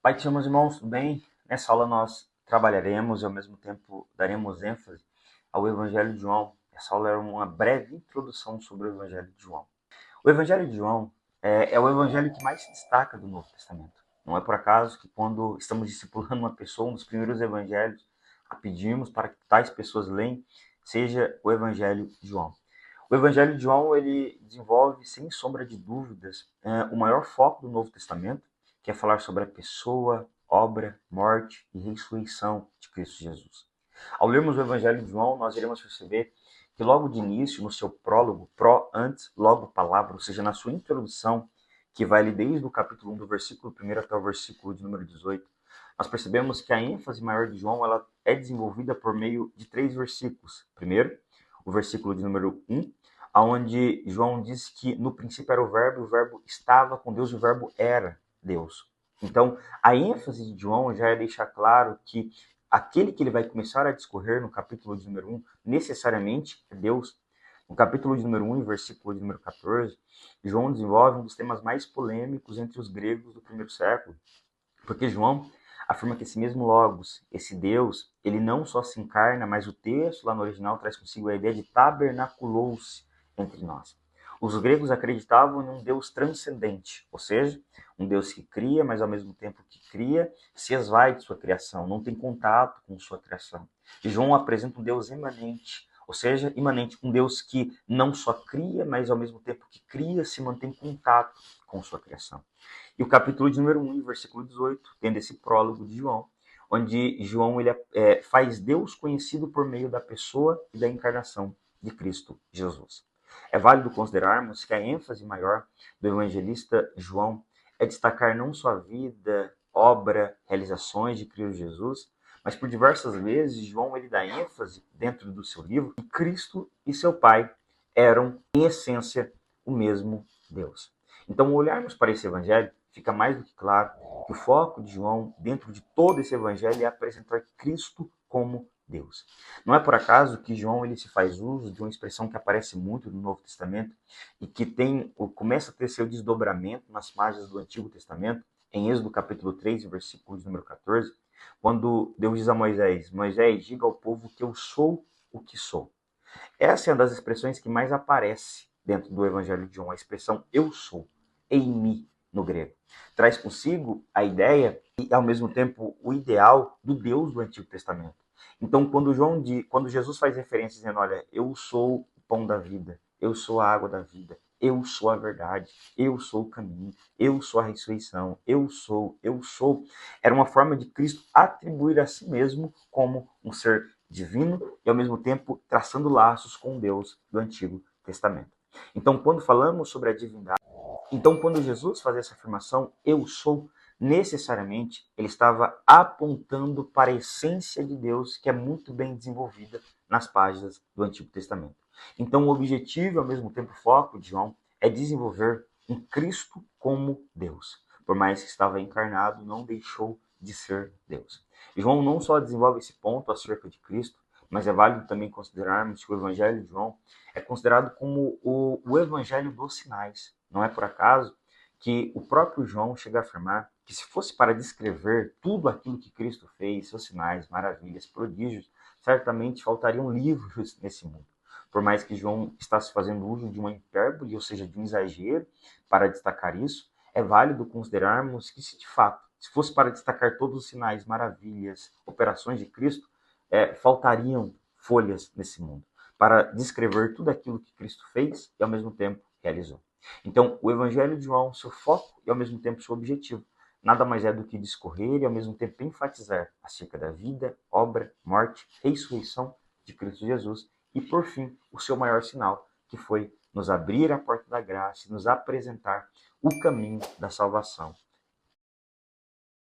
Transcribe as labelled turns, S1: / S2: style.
S1: Pai, te amo, irmãos, tudo bem? Nessa aula nós trabalharemos e ao mesmo tempo daremos ênfase ao Evangelho de João. Essa aula é uma breve introdução sobre o Evangelho de João. O Evangelho de João é o evangelho que mais se destaca do Novo Testamento. Não é por acaso que quando estamos discipulando uma pessoa, um dos primeiros evangelhos a pedirmos para que tais pessoas leiam seja o Evangelho de João. O Evangelho de João ele desenvolve, sem sombra de dúvidas, o maior foco do Novo Testamento, que é falar sobre a pessoa, obra, morte e ressurreição de Cristo Jesus. Ao lermos o Evangelho de João, nós iremos perceber que logo de início, no seu prólogo, antes, logo palavra, ou seja, na sua introdução, que vai ali desde o capítulo 1, do versículo 1 até o versículo de número 18, nós percebemos que a ênfase maior de João ela é desenvolvida por meio de 3 versículos. Primeiro, o versículo de número 1, onde João diz que no princípio era o verbo estava com Deus e o verbo era Deus. Então, a ênfase de João já é deixar claro que aquele que ele vai começar a discorrer no capítulo de número 1, necessariamente é Deus. No capítulo de número 1 e versículo de número 14, João desenvolve um dos temas mais polêmicos entre os gregos do primeiro século, porque João afirma que esse mesmo Logos, esse Deus, ele não só se encarna, mas o texto lá no original traz consigo a ideia de tabernaculou-se entre nós. Os gregos acreditavam em um Deus transcendente, ou seja, um Deus que cria, mas ao mesmo tempo que cria, se esvai de sua criação, não tem contato com sua criação. E João apresenta um Deus imanente, ou seja, imanente, um Deus que não só cria, mas ao mesmo tempo que cria, se mantém em contato com sua criação. E o capítulo de número 1, versículo 18, tendo esse prólogo de João, onde João ele faz Deus conhecido por meio da pessoa e da encarnação de Cristo Jesus. É válido considerarmos que a ênfase maior do evangelista João é destacar não só a vida, obra, realizações de Cristo Jesus, mas por diversas vezes João ele dá ênfase dentro do seu livro que Cristo e seu Pai eram, em essência, o mesmo Deus. Então, ao olharmos para esse evangelho, fica mais do que claro que o foco de João, dentro de todo esse evangelho, é apresentar Cristo como Deus. Não é por acaso que João ele se faz uso de uma expressão que aparece muito no Novo Testamento e que começa a ter seu desdobramento nas páginas do Antigo Testamento, em Êxodo capítulo 3, versículo número 14, quando Deus diz a Moisés: Moisés, diga ao povo que eu sou o que sou. Essa é uma das expressões que mais aparece dentro do Evangelho de João, a expressão eu sou, eimi, no grego. Traz consigo a ideia e, ao mesmo tempo, o ideal do Deus do Antigo Testamento. Então, quando Jesus faz referência dizendo, olha, eu sou o pão da vida, eu sou a água da vida, eu sou a verdade, eu sou o caminho, eu sou a ressurreição, eu sou, era uma forma de Cristo atribuir a si mesmo como um ser divino e, ao mesmo tempo, traçando laços com Deus do Antigo Testamento. Então, quando falamos sobre a divindade, então, quando Jesus fazia essa afirmação, eu sou, necessariamente, ele estava apontando para a essência de Deus, que é muito bem desenvolvida nas páginas do Antigo Testamento. Então, o objetivo e, ao mesmo tempo, o foco de João é desenvolver um Cristo como Deus. Por mais que estava encarnado, não deixou de ser Deus. João não só desenvolve esse ponto acerca de Cristo, mas é válido também considerarmos que o Evangelho de João é considerado como o Evangelho dos sinais. Não é por acaso que o próprio João chega a afirmar que se fosse para descrever tudo aquilo que Cristo fez, seus sinais, maravilhas, prodígios, certamente faltariam livros nesse mundo. Por mais que João está se fazendo uso de uma hipérbole, ou seja, de um exagero, para destacar isso, é válido considerarmos que, se de fato, se fosse para destacar todos os sinais, maravilhas, operações de Cristo, faltariam folhas nesse mundo para descrever tudo aquilo que Cristo fez e, ao mesmo tempo, realizou. Então, o Evangelho de João, seu foco e, ao mesmo tempo, seu objetivo, nada mais é do que discorrer e, ao mesmo tempo, enfatizar acerca da vida, obra, morte, ressurreição de Cristo Jesus e, por fim, o seu maior sinal, que foi nos abrir a porta da graça e nos apresentar o caminho da salvação